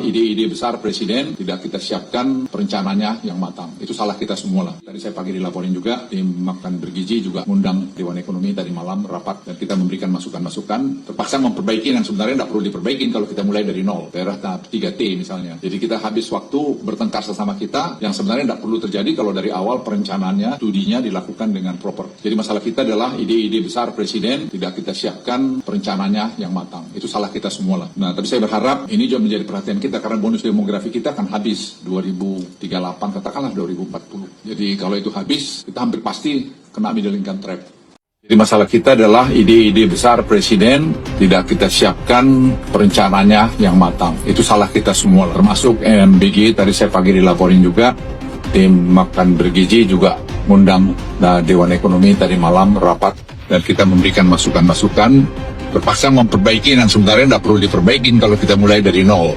Ide-ide besar Presiden tidak kita siapkan perencananya yang matang. Itu salah kita semua lah. Tadi saya pagi dilaporin juga, tim makan bergizi juga mengundang Dewan Ekonomi tadi malam rapat dan kita memberikan masukan-masukan. Terpaksa memperbaiki yang sebenarnya tidak perlu diperbaiki kalau kita mulai dari nol. Daerah tahap 3T misalnya. Jadi kita habis waktu bertengkar sesama kita yang sebenarnya tidak perlu terjadi kalau dari awal perencanaannya, studinya dilakukan dengan proper. Jadi masalah kita adalah ide-ide besar Presiden tidak kita siapkan perencananya yang matang. Itu salah kita semua lah. Nah, tapi saya berharap ini juga menjadi perhatian kita karena bonus demografi kita akan habis 2038 katakanlah 2040. Jadi kalau itu habis kita hampir pasti kena middle income trap. Jadi masalah kita adalah ide-ide besar Presiden tidak kita siapkan perencananya yang matang. Itu salah kita semua termasuk MBG tadi saya pagi dilaporin juga tim makan bergizi juga ngundang Dewan Ekonomi tadi malam rapat dan kita memberikan masukan-masukan terpaksa memperbaiki yang sebenarnya tidak perlu diperbaiki kalau kita mulai dari nol.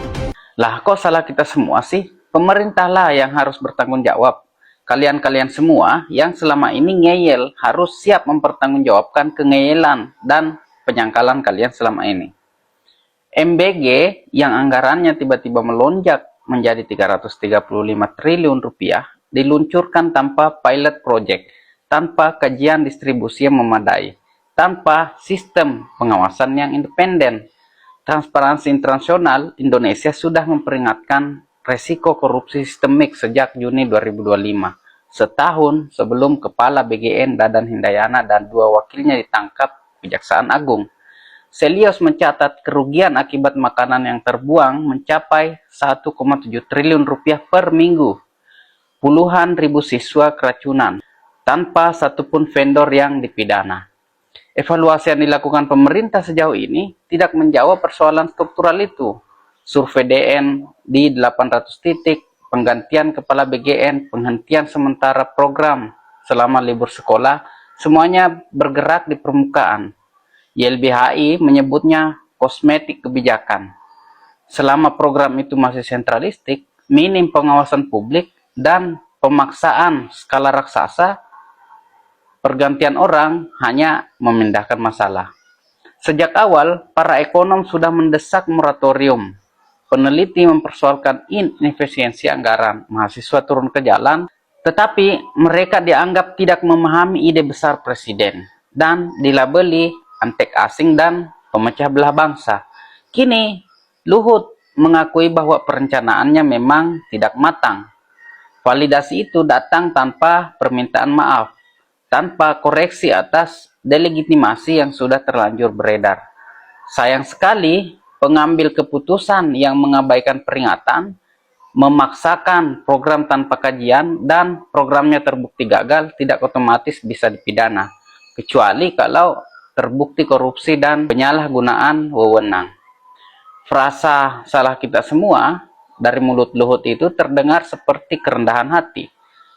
Lah kok salah kita semua sih? Pemerintahlah yang harus bertanggung jawab. Kalian-kalian semua yang selama ini ngeyel harus siap mempertanggungjawabkan kengeyelan dan penyangkalan kalian selama ini. MBG yang anggarannya tiba-tiba melonjak menjadi 335 triliun rupiah diluncurkan tanpa pilot project, tanpa kajian distribusi yang memadai, tanpa sistem pengawasan yang independen. Transparansi Internasional Indonesia sudah memperingatkan resiko korupsi sistemik sejak Juni 2025, setahun sebelum Kepala BGN Dadan Hindayana dan dua wakilnya ditangkap Kejaksaan Agung. Selios mencatat kerugian akibat makanan yang terbuang mencapai 1,7 triliun rupiah per minggu. Puluhan ribu siswa keracunan, tanpa satupun vendor yang dipidana. Evaluasi yang dilakukan pemerintah sejauh ini tidak menjawab persoalan struktural itu. Survei DN di 800 titik, penggantian kepala BGN, penghentian sementara program selama libur sekolah, semuanya bergerak di permukaan. YLBHI menyebutnya kosmetik kebijakan. Selama program itu masih sentralistik, minim pengawasan publik, dan pemaksaan skala raksasa, pergantian orang hanya memindahkan masalah. Sejak awal, para ekonom sudah mendesak moratorium. Peneliti mempersoalkan inefisiensi anggaran, mahasiswa turun ke jalan, tetapi mereka dianggap tidak memahami ide besar Presiden dan dilabeli antek asing dan pemecah belah bangsa. Kini, Luhut mengakui bahwa perencanaannya memang tidak matang. Validasi itu datang tanpa permintaan maaf, tanpa koreksi atas delegitimasi yang sudah terlanjur beredar. Sayang sekali, pengambil keputusan yang mengabaikan peringatan, memaksakan program tanpa kajian, dan programnya terbukti gagal tidak otomatis bisa dipidana, kecuali kalau terbukti korupsi dan penyalahgunaan wewenang. Frasa salah kita semua dari mulut Luhut itu terdengar seperti kerendahan hati.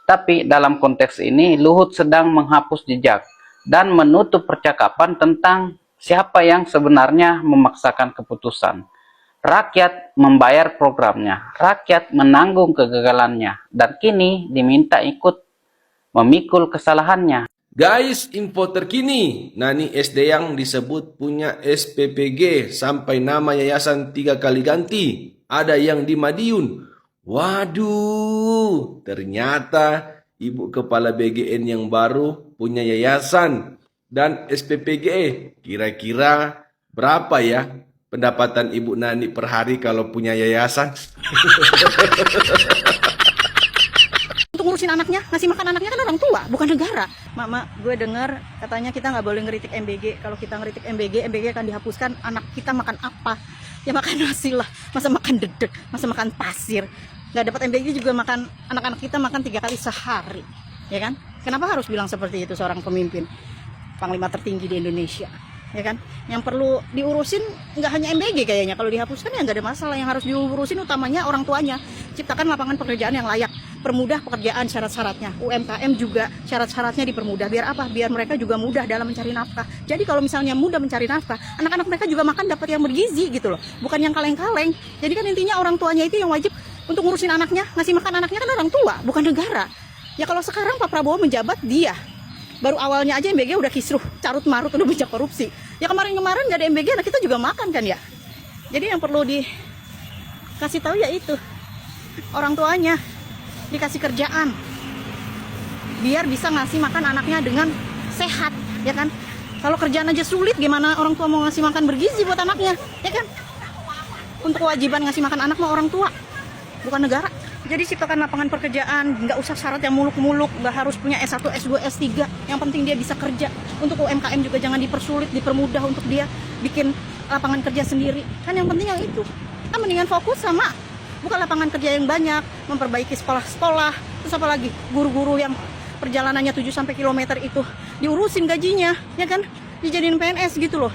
Tapi dalam konteks ini, Luhut sedang menghapus jejak dan menutup percakapan tentang siapa yang sebenarnya memaksakan keputusan. Rakyat membayar programnya, rakyat menanggung kegagalannya, dan kini diminta ikut memikul kesalahannya. Guys, info terkini, Nani SD yang disebut punya SPPG sampai nama yayasan 3 kali ganti. Ada yang di Madiun. Waduh, ternyata Ibu Kepala BGN yang baru punya yayasan dan SPPG. Kira-kira berapa ya pendapatan Ibu Nani per hari kalau punya yayasan? Untuk ngurusin anaknya, ngasih makan anaknya kan orang tua, bukan negara. Mama, gue dengar katanya kita nggak boleh ngeritik MBG. Kalau kita ngeritik MBG akan dihapuskan. Anak kita makan apa? Ya makan nasi lah, masa makan dedek, masa makan pasir. Nggak dapat MBG juga makan, anak-anak kita makan 3 kali sehari, ya kan? Kenapa harus bilang seperti itu seorang pemimpin, panglima tertinggi di Indonesia, ya kan? Yang perlu diurusin nggak hanya MBG kayaknya, kalau dihapuskan ya nggak ada masalah. Yang harus diurusin utamanya orang tuanya, ciptakan lapangan pekerjaan yang layak, permudah pekerjaan syarat-syaratnya, UMKM juga syarat-syaratnya dipermudah. Biar apa? Biar mereka juga mudah dalam mencari nafkah. Jadi kalau misalnya mudah mencari nafkah, anak-anak mereka juga makan dapat yang bergizi gitu loh, bukan yang kaleng-kaleng. Jadi kan intinya orang tuanya itu yang wajib untuk ngurusin anaknya, ngasih makan anaknya kan orang tua, bukan negara. Ya kalau sekarang Pak Prabowo menjabat, dia baru awalnya aja MBG udah kisruh, carut marut, udah banyak korupsi. Ya kemarin-kemarin nggak ada MBG, anak kita juga makan kan ya. Jadi yang perlu kasih tahu ya itu orang tuanya dikasih kerjaan biar bisa ngasih makan anaknya dengan sehat, ya kan? Kalau kerjaan aja sulit, gimana orang tua mau ngasih makan bergizi buat anaknya, ya kan? Untuk kewajiban ngasih makan anak mah orang tua, bukan negara. Jadi ciptakan lapangan pekerjaan, nggak usah syarat yang muluk-muluk, nggak harus punya S1, S2, S3. Yang penting dia bisa kerja. Untuk UMKM juga jangan dipersulit, dipermudah untuk dia bikin lapangan kerja sendiri. Kan yang penting yang itu. Kan mendingan fokus sama bukan lapangan kerja yang banyak, memperbaiki sekolah-sekolah, terus apa lagi? Guru-guru yang perjalanannya 7 km itu diurusin gajinya, ya kan? Dijadiin PNS gitu loh.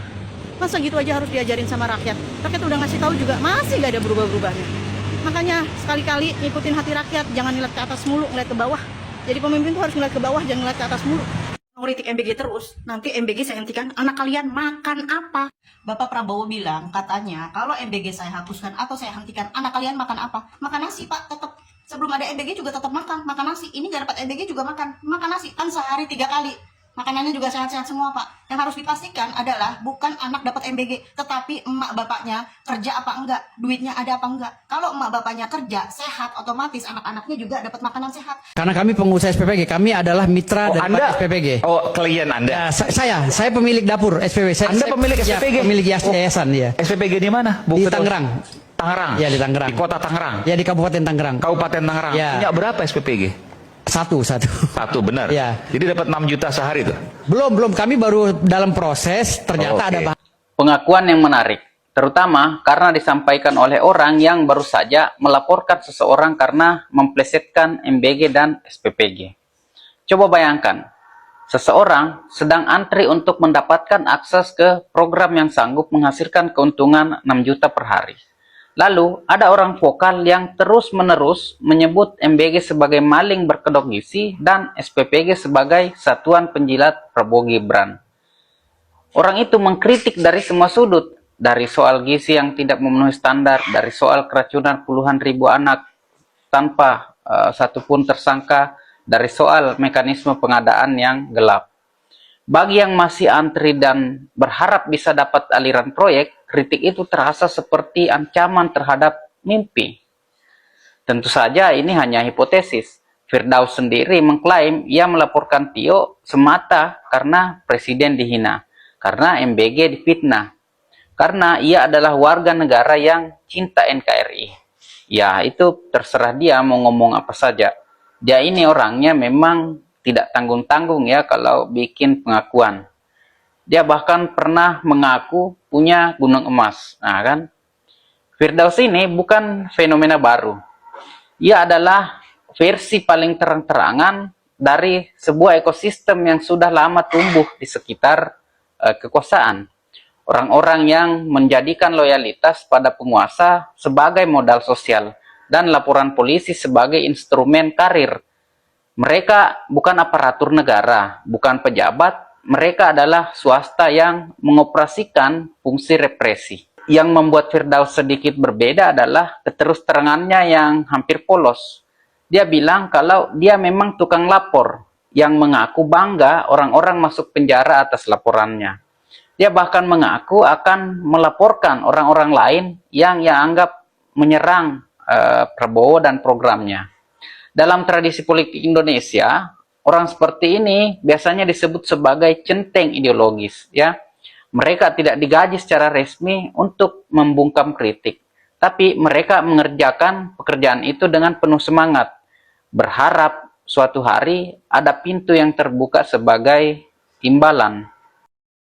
Masa gitu aja harus diajarin sama rakyat? Rakyat udah ngasih tahu juga, masih gak ada berubah-berubahnya. Makanya sekali-kali ngikutin hati rakyat, jangan ngeliat ke atas mulu, ngeliat ke bawah. Jadi pemimpin tuh harus ngeliat ke bawah, jangan ngeliat ke atas mulu. Ngeritik MBG terus, nanti MBG saya hentikan, anak kalian makan apa? Bapak Prabowo bilang, katanya kalau MBG saya hapuskan atau saya hentikan, anak kalian makan apa? Makan nasi, Pak, tetap. Sebelum ada MBG juga tetap makan nasi. Ini gak dapat MBG juga makan nasi. Kan sehari 3 kali. Makanannya juga sehat-sehat semua, Pak. Yang harus dipastikan adalah bukan anak dapat MBG, tetapi emak bapaknya kerja apa enggak, duitnya ada apa enggak. Kalau emak bapaknya kerja sehat, otomatis anak-anaknya juga dapat makanan sehat. Karena kami pengusaha SPPG, kami adalah mitra dari SPPG. Oh, klien Anda. Ya, saya pemilik dapur SPPG. Anda pemilik SPPG? Ya, pemilik yayasan, ya. SPPG di mana? Di Tangerang. Tangerang? Ya, di Tangerang. Di kota Tangerang? Ya, di Kabupaten Tangerang. Kabupaten Tangerang. Ya. Punya berapa SPPG? Satu, benar? Ya. Jadi dapat 6 juta sehari tuh? Belum. Kami baru dalam proses, ternyata ada bahan. Pengakuan yang menarik, terutama karena disampaikan oleh orang yang baru saja melaporkan seseorang karena memplesetkan MBG dan SPPG. Coba bayangkan, seseorang sedang antri untuk mendapatkan akses ke program yang sanggup menghasilkan keuntungan 6 juta per hari. Lalu, ada orang vokal yang terus-menerus menyebut MBG sebagai maling berkedok gizi dan SPPG sebagai satuan penjilat Prabowo Gibran. Orang itu mengkritik dari semua sudut, dari soal gizi yang tidak memenuhi standar, dari soal keracunan puluhan ribu anak tanpa satupun tersangka, dari soal mekanisme pengadaan yang gelap. Bagi yang masih antri dan berharap bisa dapat aliran proyek, kritik itu terasa seperti ancaman terhadap mimpi. Tentu saja ini hanya hipotesis. Firdaus sendiri mengklaim ia melaporkan Tio semata karena presiden dihina, karena MBG difitnah, karena ia adalah warga negara yang cinta NKRI. Ya, itu terserah dia mau ngomong apa saja. Dia ini orangnya memang tidak tanggung-tanggung ya kalau bikin pengakuan. Dia bahkan pernah mengaku punya gunung emas. Nah kan, Firdaus ini bukan fenomena baru. Ia adalah versi paling terang-terangan dari sebuah ekosistem yang sudah lama tumbuh di sekitar kekuasaan. Orang-orang yang menjadikan loyalitas pada penguasa sebagai modal sosial dan laporan polisi sebagai instrumen karir. Mereka bukan aparatur negara, bukan pejabat, mereka adalah swasta yang mengoperasikan fungsi represi. Yang membuat Firdaus sedikit berbeda adalah keterus-terangannya yang hampir polos. Dia bilang kalau dia memang tukang lapor, yang mengaku bangga orang-orang masuk penjara atas laporannya. Dia bahkan mengaku akan melaporkan orang-orang lain yang anggap menyerang Prabowo dan programnya. Dalam tradisi politik Indonesia, orang seperti ini biasanya disebut sebagai centeng ideologis, ya. Mereka tidak digaji secara resmi untuk membungkam kritik, tapi mereka mengerjakan pekerjaan itu dengan penuh semangat, berharap suatu hari ada pintu yang terbuka sebagai imbalan.